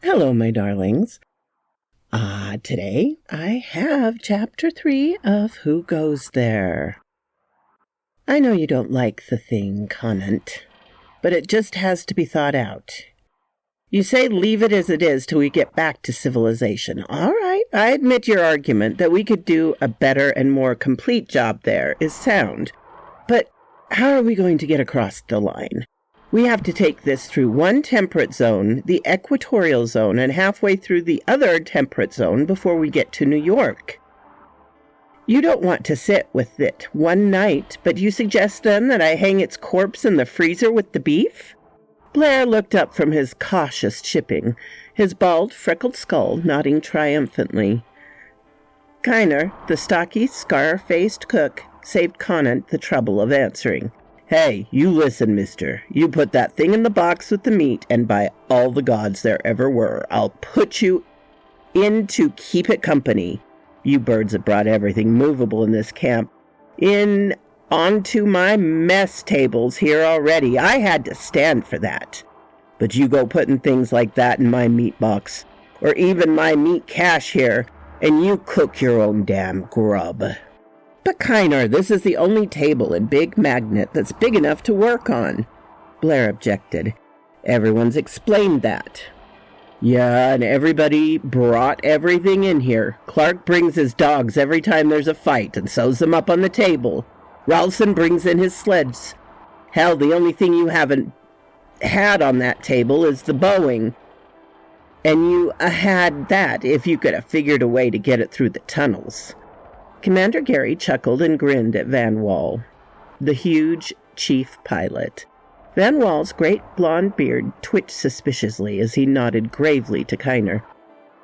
Hello, my darlings. Today I have Chapter 3 of Who Goes There. I know you don't like the thing, Conant, but it just has to be thought out. You say leave it as it is till we get back to civilization. All right, I admit your argument that we could do a better and more complete job there is sound. But how are we going to get across the line? We have to take this through one temperate zone, the equatorial zone, and halfway through the other temperate zone before we get to New York. You don't want to sit with it one night, but you suggest then that I hang its corpse in the freezer with the beef? Blair looked up from his cautious chipping, his bald, freckled skull nodding triumphantly. Kiner, the stocky, scar-faced cook, saved Conant the trouble of answering. Hey, you listen, mister. You put that thing in the box with the meat, and by all the gods there ever were, I'll put you in to keep it company. You birds have brought everything movable in this camp onto my mess tables here already. I had to stand for that. But you go putting things like that in my meat box, or even my meat cache here, and you cook your own damn grub. But Kiner, this is the only table in Big Magnet that's big enough to work on. Blair objected. Everyone's explained that. Yeah, and everybody brought everything in here. Clark brings his dogs every time there's a fight and sews them up on the table. Ralston brings in his sleds. Hell, the only thing you haven't had on that table is the Boeing. And you had that if you could have figured a way to get it through the tunnels. Commander Gary chuckled and grinned at Van Wall, the huge chief pilot. Van Wall's great blond beard twitched suspiciously as he nodded gravely to Kiner.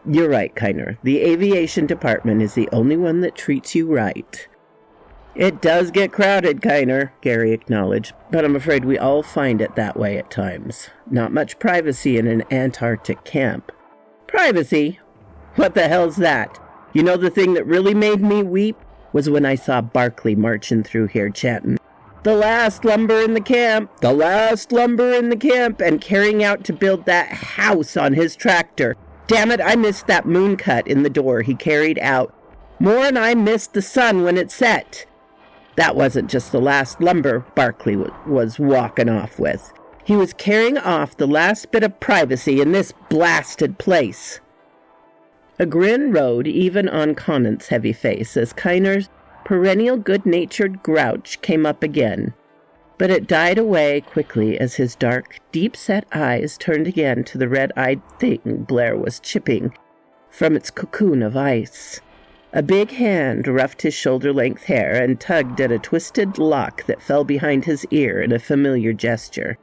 You're right, Kiner. The aviation department is the only one that treats you right. It does get crowded, Kiner, Gary acknowledged, but I'm afraid we all find it that way at times. Not much privacy in an Antarctic camp. Privacy? What the hell's that? You know, the thing that really made me weep was when I saw Barkley marching through here chanting, "The last lumber in the camp, the last lumber in the camp," and carrying out to build that house on his tractor. Damn it, I missed that moon cut in the door he carried out. More'n I missed the sun when it set. That wasn't just the last lumber Barkley was walking off with. He was carrying off the last bit of privacy in this blasted place. A grin rode even on Conant's heavy face as Kiner's perennial good-natured grouch came up again. But it died away quickly as his dark, deep-set eyes turned again to the red-eyed thing Blair was chipping from its cocoon of ice. A big hand roughed his shoulder-length hair and tugged at a twisted lock that fell behind his ear in a familiar gesture.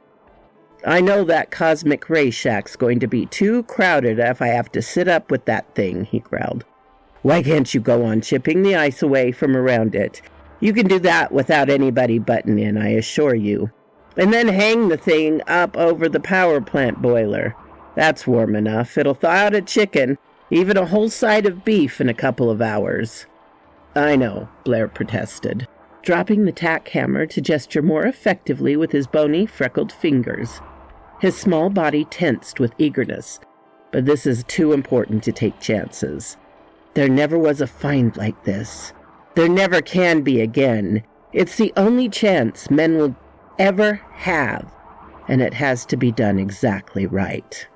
I know that cosmic ray shack's going to be too crowded if I have to sit up with that thing, he growled. Why can't you go on chipping the ice away from around it? You can do that without anybody butting in, I assure you. And then hang the thing up over the power plant boiler. That's warm enough. It'll thaw out a chicken, even a whole side of beef in a couple of hours. I know, Blair protested, dropping the tack hammer to gesture more effectively with his bony, freckled fingers. His small body tensed with eagerness, but this is too important to take chances. There never was a find like this. There never can be again. It's the only chance men will ever have, and it has to be done exactly right.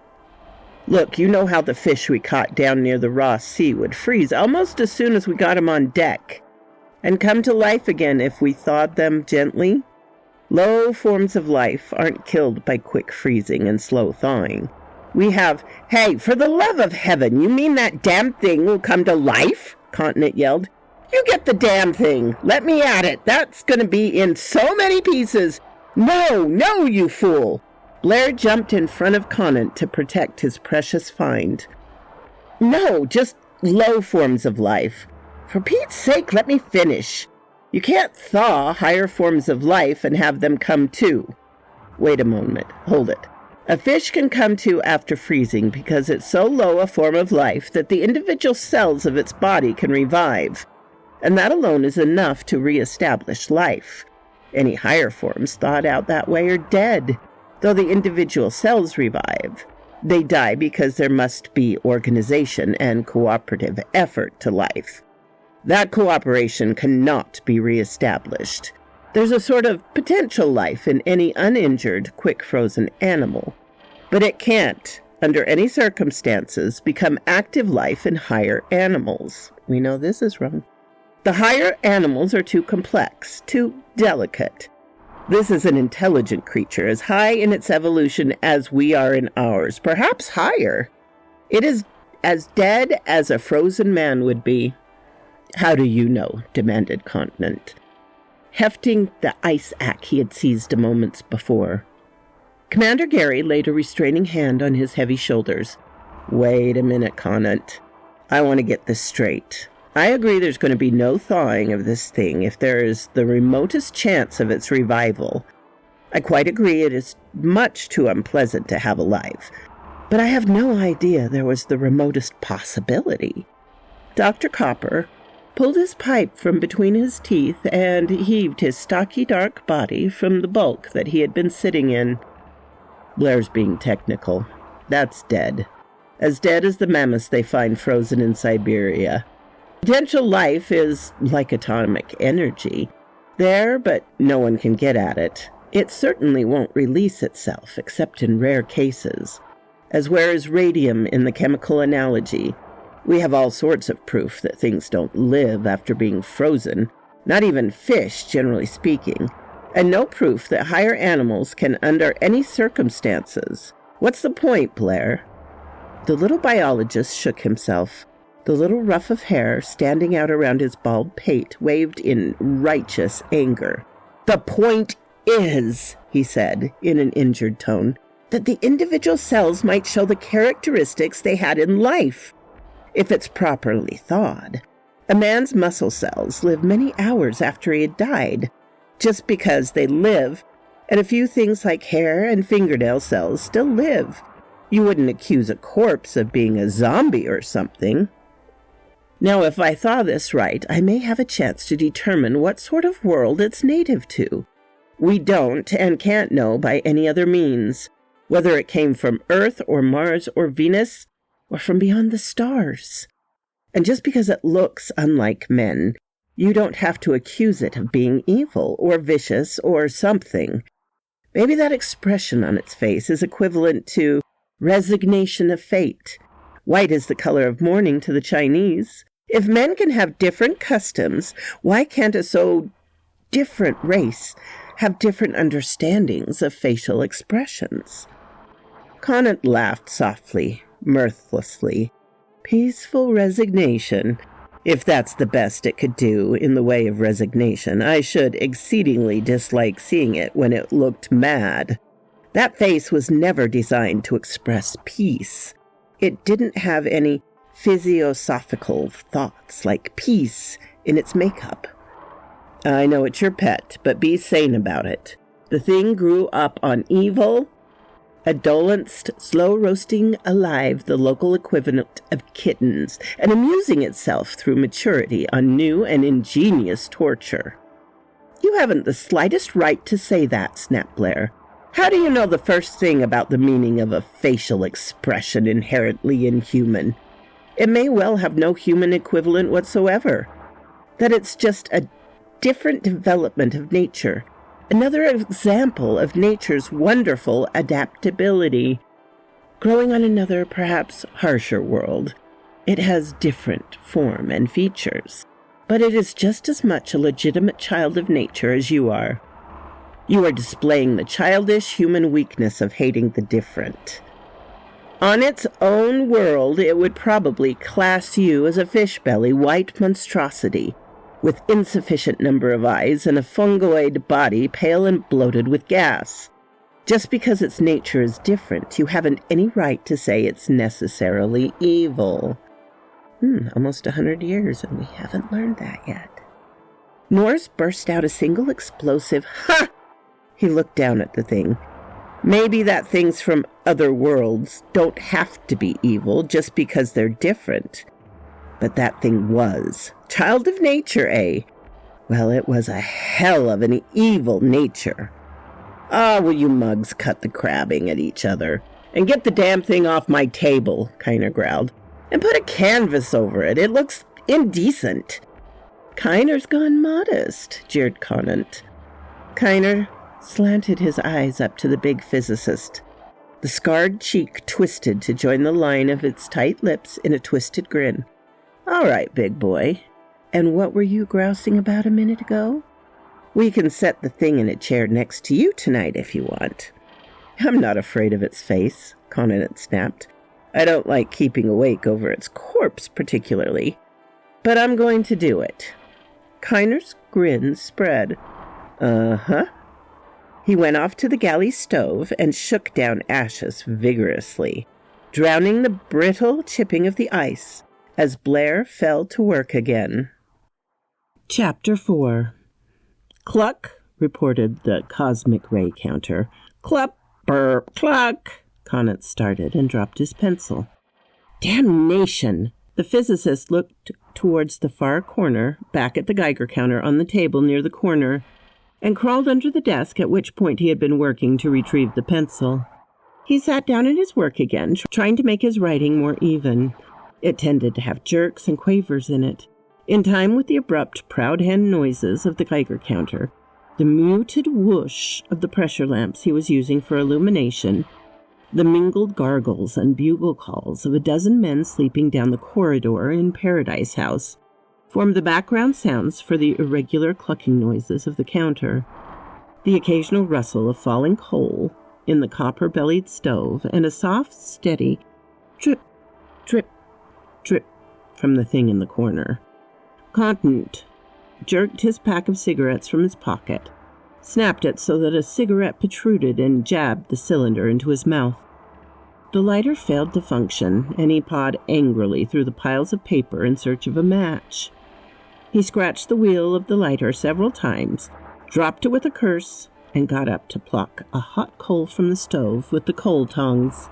Look, you know how the fish we caught down near the Ross Sea would freeze almost as soon as we got 'em on deck, and come to life again if we thawed them gently? Low forms of life aren't killed by quick freezing and slow thawing. We have, hey, for the love of heaven, you mean that damn thing will come to life? Continent yelled. You get the damn thing. Let me at it. That's going to be in so many pieces. No, you fool. Blair jumped in front of Conant to protect his precious find. No, just low forms of life. For Pete's sake, let me finish. You can't thaw higher forms of life and have them come to. Wait a moment. Hold it. A fish can come to after freezing because it's so low a form of life that the individual cells of its body can revive. And that alone is enough to reestablish life. Any higher forms thawed out that way are dead, though the individual cells revive. They die because there must be organization and cooperative effort to life. That cooperation cannot be reestablished. There's a sort of potential life in any uninjured, quick-frozen animal, but it can't, under any circumstances, become active life in higher animals. We know this is wrong. The higher animals are too complex, too delicate. This is an intelligent creature, as high in its evolution as we are in ours, perhaps higher. It is as dead as a frozen man would be. How do you know? Demanded Conant, hefting the ice axe he had seized a moment before. Commander Gary laid a restraining hand on his heavy shoulders. Wait a minute, Conant. I want to get this straight. I agree there's going to be no thawing of this thing if there is the remotest chance of its revival. I quite agree it is much too unpleasant to have alive. But I have no idea there was the remotest possibility. Dr. Copper pulled his pipe from between his teeth and heaved his stocky dark body from the bulk that he had been sitting in. Blair's being technical. That's dead. As dead as the mammoths they find frozen in Siberia. Potential life is like atomic energy. There, but no one can get at it. It certainly won't release itself, except in rare cases. As where is radium in the chemical analogy? We have all sorts of proof that things don't live after being frozen, not even fish, generally speaking, and no proof that higher animals can under any circumstances. What's the point, Blair? The little biologist shook himself. The little ruff of hair standing out around his bald pate waved in righteous anger. The point is, he said in an injured tone, that the individual cells might show the characteristics they had in life, if it's properly thawed. A man's muscle cells live many hours after he had died. Just because they live, and a few things like hair and fingernail cells still live. You wouldn't accuse a corpse of being a zombie or something. Now, if I thaw this right, I may have a chance to determine what sort of world it's native to. We don't and can't know by any other means, whether it came from Earth or Mars or Venus, or from beyond the stars. And just because it looks unlike men, you don't have to accuse it of being evil or vicious or something. Maybe that expression on its face is equivalent to resignation of fate. White is the color of mourning to the Chinese. If men can have different customs, why can't a so different race have different understandings of facial expressions? Conant laughed softly, mirthlessly. Peaceful resignation. If that's the best it could do in the way of resignation, I should exceedingly dislike seeing it when it looked mad. That face was never designed to express peace. It didn't have any physiosophical thoughts like peace in its makeup. I know it's your pet, but be sane about it. The thing grew up on evil, adolesced, slow-roasting alive the local equivalent of kittens, and amusing itself through maturity on new and ingenious torture. You haven't the slightest right to say that, snapped Blair. How do you know the first thing about the meaning of a facial expression inherently inhuman? It may well have no human equivalent whatsoever. That it's just a different development of nature. Another example of nature's wonderful adaptability. Growing on another, perhaps harsher world, it has different form and features. But it is just as much a legitimate child of nature as you are. You are displaying the childish human weakness of hating the different. On its own world, it would probably class you as a fish-belly white monstrosity, with insufficient number of eyes and a fungoid body pale and bloated with gas. Just because its nature is different, you haven't any right to say it's necessarily evil. Almost 100 years, and we haven't learned that yet. Norris burst out a single explosive, "Ha!" He looked down at the thing. Maybe that things from other worlds don't have to be evil just because they're different. But that thing was. Child of nature, eh? Well, it was a hell of an evil nature. Will you mugs cut the crabbing at each other And get the damn thing off my table, Kiner growled. And put a canvas over it. It looks indecent. Kiner's gone modest, jeered Conant. Kiner slanted his eyes up to the big physicist. The scarred cheek twisted to join the line of its tight lips in a twisted grin. All right, big boy. And what were you grousing about a minute ago? We can set the thing in a chair next to you tonight if you want. I'm not afraid of its face, Conant snapped. I don't like keeping awake over its corpse particularly. But I'm going to do it. Kiner's grin spread. Uh-huh. He went off to the galley stove and shook down ashes vigorously, drowning the brittle chipping of the ice as Blair fell to work again. Chapter 4. Cluck, reported the cosmic ray counter. Clup, burr, cluck, Conant started and dropped his pencil. Damnation! The physicist looked towards the far corner, back at the Geiger counter on the table near the corner, and crawled under the desk, at which point he had been working to retrieve the pencil. He sat down at his work again, trying to make his writing more even. It tended to have jerks and quavers in it, in time with the abrupt, proud hand noises of the Geiger counter, the muted whoosh of the pressure lamps he was using for illumination, the mingled gargles and bugle calls of a dozen men sleeping down the corridor in Paradise House, formed the background sounds for the irregular clucking noises of the counter, the occasional rustle of falling coal in the copper-bellied stove, and a soft, steady drip, drip, drip from the thing in the corner. Conant jerked his pack of cigarettes from his pocket, snapped it so that a cigarette protruded, and jabbed the cylinder into his mouth. The lighter failed to function, and he pawed angrily through the piles of paper in search of a match. He scratched the wheel of the lighter several times, dropped it with a curse, and got up to pluck a hot coal from the stove with the coal tongs.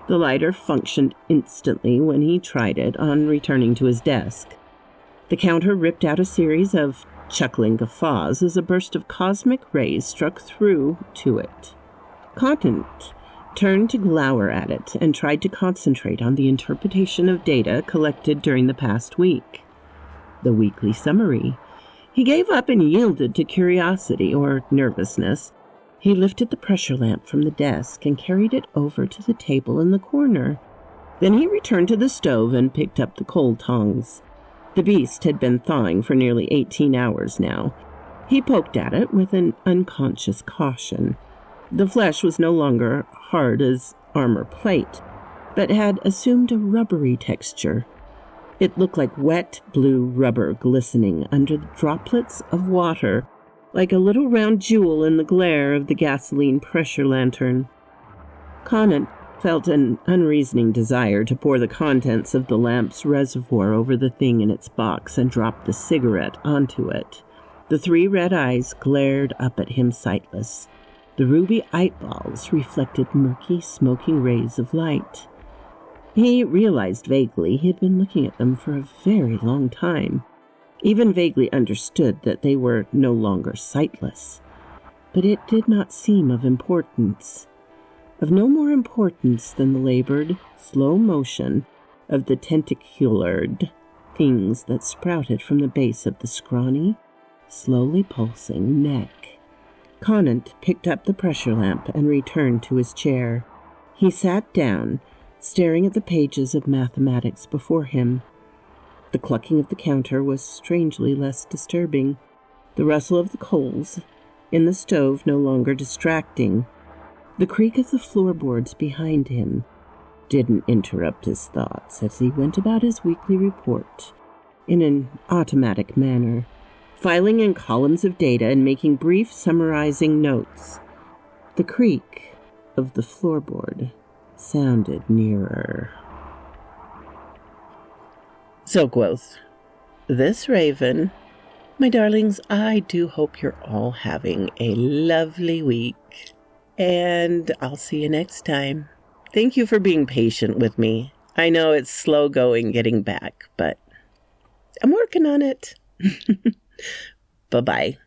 The lighter functioned instantly when he tried it on returning to his desk. The counter ripped out a series of chuckling guffaws as a burst of cosmic rays struck through to it. Conant turned to glower at it and tried to concentrate on the interpretation of data collected during the past week. The weekly summary. He gave up and yielded to curiosity or nervousness. He lifted the pressure lamp from the desk and carried it over to the table in the corner. Then he returned to the stove and picked up the coal tongs. The beast had been thawing for nearly 18 hours now. He poked at it with an unconscious caution. The flesh was no longer hard as armor plate, but had assumed a rubbery texture. It looked like wet blue rubber glistening under the droplets of water, like a little round jewel in the glare of the gasoline pressure lantern. Conant felt an unreasoning desire to pour the contents of the lamp's reservoir over the thing in its box and drop the cigarette onto it. The 3 red eyes glared up at him sightless. The ruby eyeballs reflected murky, smoking rays of light. He realized vaguely he had been looking at them for a very long time, even vaguely understood that they were no longer sightless. But it did not seem of importance. Of no more importance than the labored, slow motion of the tentaculared things that sprouted from the base of the scrawny, slowly pulsing neck. Conant picked up the pressure lamp and returned to his chair. He sat down, staring at the pages of mathematics before him. The clucking of the counter was strangely less disturbing, the rustle of the coals in the stove no longer distracting. The creak of the floorboards behind him didn't interrupt his thoughts as he went about his weekly report in an automatic manner, filing in columns of data and making brief summarizing notes. The creak of the floorboard sounded nearer. Silkwoth, this raven. My darlings, I do hope you're all having a lovely week, and I'll see you next time. Thank you for being patient with me. I know it's slow going getting back, but I'm working on it. Bye-bye.